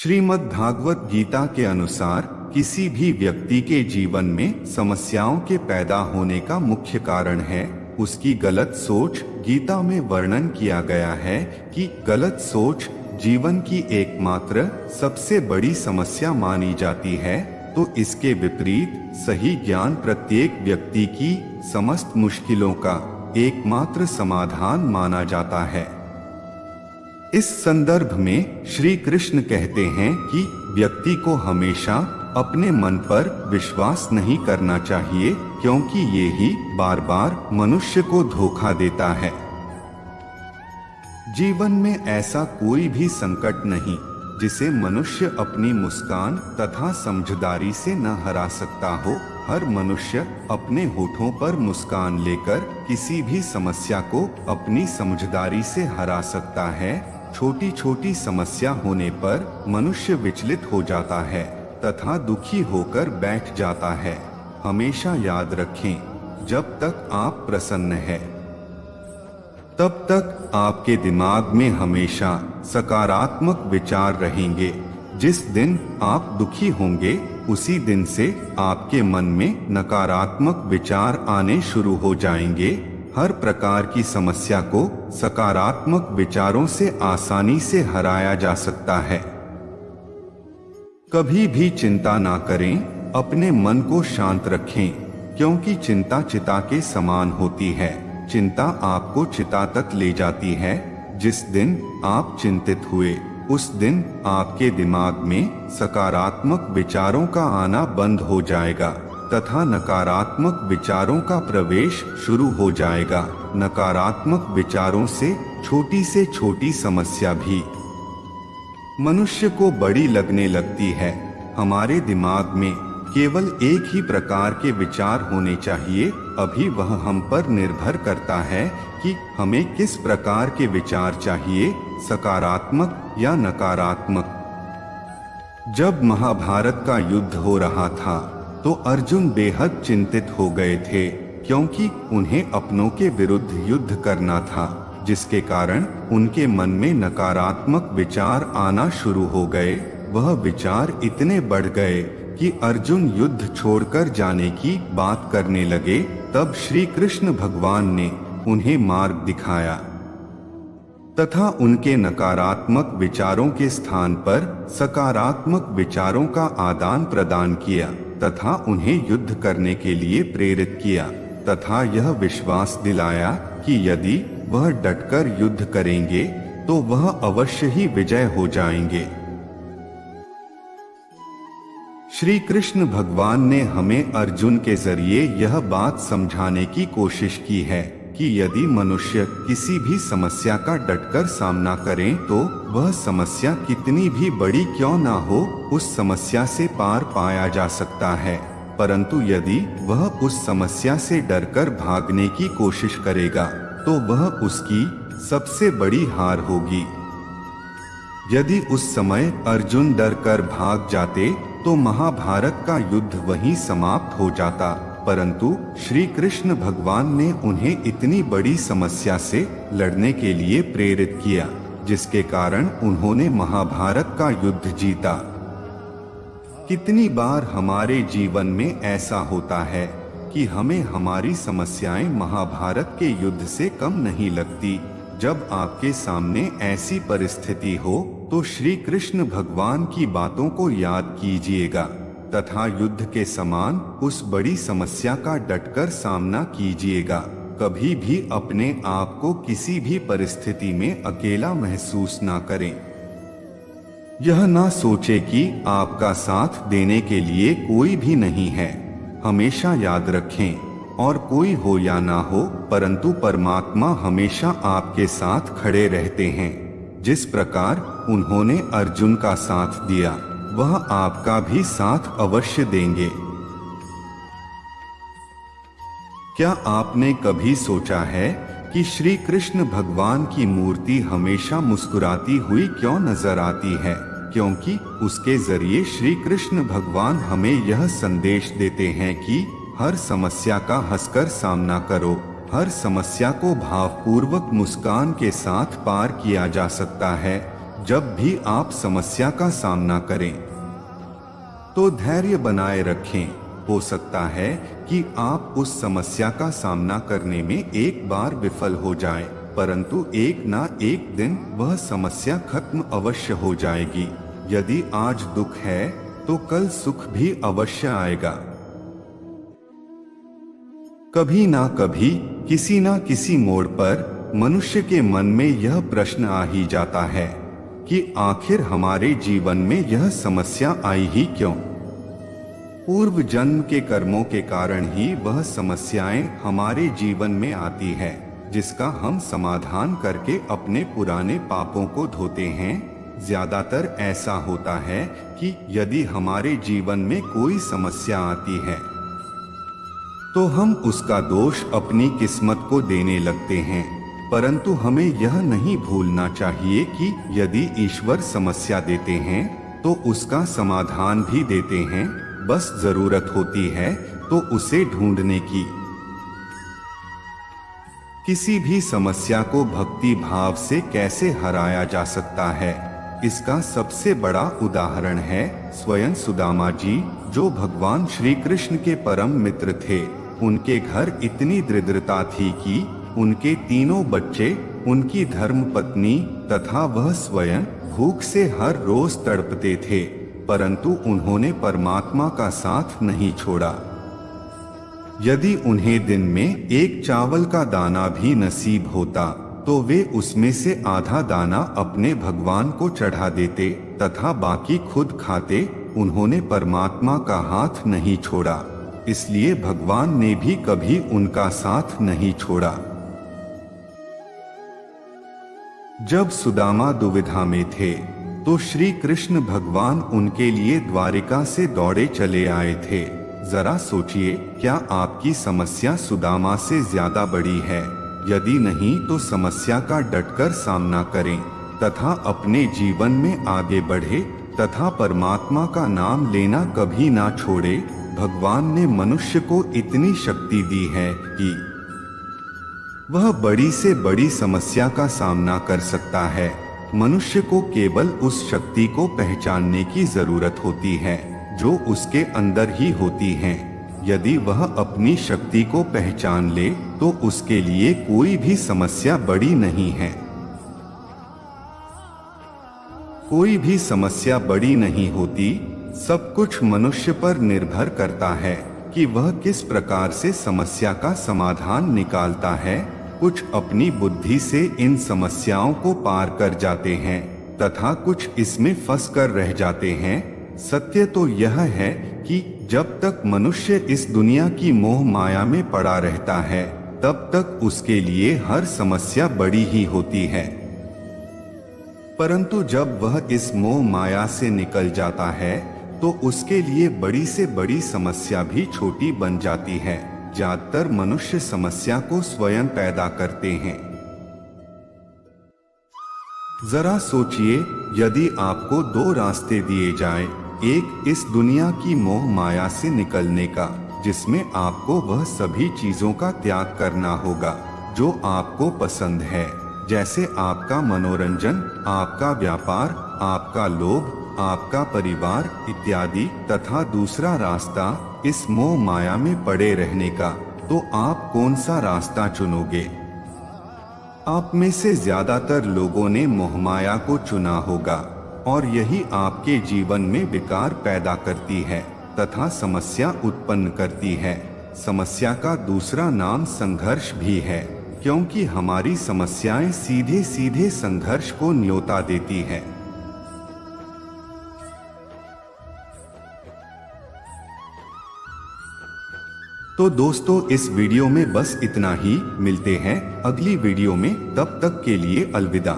श्रीमद् भागवत गीता के अनुसार किसी भी व्यक्ति के जीवन में समस्याओं के पैदा होने का मुख्य कारण है उसकी गलत सोच। गीता में वर्णन किया गया है कि गलत सोच जीवन की एकमात्र सबसे बड़ी समस्या मानी जाती है, तो इसके विपरीत सही ज्ञान प्रत्येक व्यक्ति की समस्त मुश्किलों का एकमात्र समाधान माना जाता है। इस संदर्भ में श्री कृष्ण कहते हैं कि व्यक्ति को हमेशा अपने मन पर विश्वास नहीं करना चाहिए, क्योंकि ये ही बार बार मनुष्य को धोखा देता है। जीवन में ऐसा कोई भी संकट नहीं जिसे मनुष्य अपनी मुस्कान तथा समझदारी से न हरा सकता हो। हर मनुष्य अपने होठों पर मुस्कान लेकर किसी भी समस्या को अपनी समझदारी से हरा सकता है। छोटी छोटी समस्या होने पर मनुष्य विचलित हो जाता है तथा दुखी होकर बैठ जाता है। हमेशा याद रखें, जब तक आप प्रसन्न हैं, तब तक आपके दिमाग में हमेशा सकारात्मक विचार रहेंगे। जिस दिन आप दुखी होंगे उसी दिन से आपके मन में नकारात्मक विचार आने शुरू हो जाएंगे। हर प्रकार की समस्या को सकारात्मक विचारों से आसानी से हराया जा सकता है। कभी भी चिंता ना करें, अपने मन को शांत रखें, क्योंकि चिंता चिता के समान होती है। चिंता आपको चिता तक ले जाती है। जिस दिन आप चिंतित हुए उस दिन आपके दिमाग में सकारात्मक विचारों का आना बंद हो जाएगा तथा नकारात्मक विचारों का प्रवेश शुरू हो जाएगा। नकारात्मक विचारों से छोटी समस्या भी मनुष्य को बड़ी लगने लगती है। हमारे दिमाग में केवल एक ही प्रकार के विचार होने चाहिए। अभी वह हम पर निर्भर करता है कि हमें किस प्रकार के विचार चाहिए, सकारात्मक या नकारात्मक। जब महाभारत का युद्ध हो रहा था तो अर्जुन बेहद चिंतित हो गए थे, क्योंकि उन्हें अपनों के विरुद्ध युद्ध करना था, जिसके कारण उनके मन में नकारात्मक विचार आना शुरू हो गए। वह विचार इतने बढ़ गए कि अर्जुन युद्ध छोड़कर जाने की बात करने लगे। तब श्री कृष्ण भगवान ने उन्हें मार्ग दिखाया तथा उनके नकारात्मक विचारों के स्थान पर सकारात्मक विचारों का आदान प्रदान किया तथा उन्हें युद्ध करने के लिए प्रेरित किया तथा यह विश्वास दिलाया कि यदि वह डटकर युद्ध करेंगे तो वह अवश्य ही विजय हो जाएंगे। श्री कृष्ण भगवान ने हमें अर्जुन के जरिए यह बात समझाने की कोशिश की है कि यदि मनुष्य किसी भी समस्या का डटकर सामना करें तो वह समस्या कितनी भी बड़ी क्यों ना हो, उस समस्या से पार पाया जा सकता है। परंतु यदि वह उस समस्या से डरकर भागने की कोशिश करेगा तो वह उसकी सबसे बड़ी हार होगी। यदि उस समय अर्जुन डरकर भाग जाते तो महाभारत का युद्ध वहीं समाप्त हो जाता, परंतु श्री कृष्ण भगवान ने उन्हें इतनी बड़ी समस्या से लड़ने के लिए प्रेरित किया, जिसके कारण उन्होंने महाभारत का युद्ध जीता। कितनी बार हमारे जीवन में ऐसा होता है कि हमें हमारी समस्याएं महाभारत के युद्ध से कम नहीं लगती। जब आपके सामने ऐसी परिस्थिति हो तो श्री कृष्ण भगवान की बातों को याद कीजिएगा तथा युद्ध के समान उस बड़ी समस्या का डटकर सामना कीजिएगा। कभी भी अपने आप को किसी भी परिस्थिति में अकेला महसूस ना करें। यह ना सोचे कि आपका साथ देने के लिए कोई भी नहीं है। हमेशा याद रखें, और कोई हो या ना हो, परंतु परमात्मा हमेशा आपके साथ खड़े रहते हैं। जिस प्रकार उन्होंने अर्जुन का साथ दिया, वह आपका भी साथ अवश्य देंगे। क्या आपने कभी सोचा है कि श्री कृष्ण भगवान की मूर्ति हमेशा मुस्कुराती हुई क्यों नजर आती है? क्योंकि उसके जरिए श्री कृष्ण भगवान हमें यह संदेश देते हैं कि हर समस्या का हंसकर सामना करो। हर समस्या को भावपूर्वक मुस्कान के साथ पार किया जा सकता है। जब भी आप समस्या का सामना करें तो धैर्य बनाए रखें। हो सकता है कि आप उस समस्या का सामना करने में एक बार विफल हो जाएं, परंतु एक ना एक दिन वह समस्या खत्म अवश्य हो जाएगी। यदि आज दुख है तो कल सुख भी अवश्य आएगा। कभी ना कभी किसी ना किसी मोड़ पर मनुष्य के मन में यह प्रश्न आ ही जाता है कि आखिर हमारे जीवन में यह समस्या आई ही क्यों। पूर्व जन्म के कर्मों के कारण ही वह समस्याएं हमारे जीवन में आती है, जिसका हम समाधान करके अपने पुराने पापों को धोते हैं। ज्यादातर ऐसा होता है कि यदि हमारे जीवन में कोई समस्या आती है तो हम उसका दोष अपनी किस्मत को देने लगते हैं, परंतु हमें यह नहीं भूलना चाहिए कि यदि ईश्वर समस्या देते हैं तो उसका समाधान भी देते हैं। बस जरूरत होती है तो उसे ढूंढने की। किसी भी समस्या को भक्ति भाव से कैसे हराया जा सकता है, इसका सबसे बड़ा उदाहरण है स्वयं सुदामा जी, जो भगवान श्री कृष्ण के परम मित्र थे। उनके घर इतनी दरिद्रता थी कि उनके तीनों बच्चे, उनकी धर्मपत्नी तथा वह स्वयं भूख से हर रोज तड़पते थे, परंतु उन्होंने परमात्मा का साथ नहीं छोड़ा। यदि उन्हें दिन में एक चावल का दाना भी नसीब होता तो वे उसमें से आधा दाना अपने भगवान को चढ़ा देते तथा बाकी खुद खाते। उन्होंने परमात्मा का हाथ नहीं छोड़ा, इसलिए भगवान ने भी कभी उनका साथ नहीं छोड़ा। जब सुदामा दुविधा में थे तो श्री कृष्ण भगवान उनके लिए द्वारिका से दौड़े चले आए थे। जरा सोचिए, क्या आपकी समस्या सुदामा से ज्यादा बड़ी है? यदि नहीं तो समस्या का डटकर सामना करें तथा अपने जीवन में आगे बढ़े तथा परमात्मा का नाम लेना कभी ना छोड़े। भगवान ने मनुष्य को इतनी शक्ति दी है कि वह बड़ी से बड़ी समस्या का सामना कर सकता है। मनुष्य को केवल उस शक्ति को पहचानने की जरूरत होती है जो उसके अंदर ही होती है। यदि वह अपनी शक्ति को पहचान ले तो उसके लिए कोई भी समस्या बड़ी नहीं है। कोई भी समस्या बड़ी नहीं होती। सब कुछ मनुष्य पर निर्भर करता है कि वह किस प्रकार से समस्या का समाधान निकालता है। कुछ अपनी बुद्धि से इन समस्याओं को पार कर जाते हैं तथा कुछ इसमें फंस कर रह जाते हैं। सत्य तो यह है कि जब तक मनुष्य इस दुनिया की मोह माया में पड़ा रहता है तब तक उसके लिए हर समस्या बड़ी ही होती है, परंतु जब वह इस मोह माया से निकल जाता है तो उसके लिए बड़ी से बड़ी समस्या भी छोटी बन जाती है। ज्यादातर मनुष्य समस्या को स्वयं पैदा करते हैं। जरा सोचिए, यदि आपको दो रास्ते दिए जाएं, एक इस दुनिया की मोह माया से निकलने का, जिसमें आपको वह सभी चीजों का त्याग करना होगा जो आपको पसंद है, जैसे आपका मनोरंजन, आपका व्यापार, आपका लोभ, आपका परिवार इत्यादि, तथा दूसरा रास्ता इस मोह माया में पड़े रहने का, तो आप कौन सा रास्ता चुनोगे? आप में से ज्यादातर लोगों ने मोह माया को चुना होगा और यही आपके जीवन में विकार पैदा करती है तथा समस्या उत्पन्न करती है। समस्या का दूसरा नाम संघर्ष भी है, क्योंकि हमारी समस्याएं सीधे सीधे संघर्ष को न्योता देती है। तो दोस्तों, इस वीडियो में बस इतना ही। मिलते हैं अगली वीडियो में, तब तक के लिए अलविदा।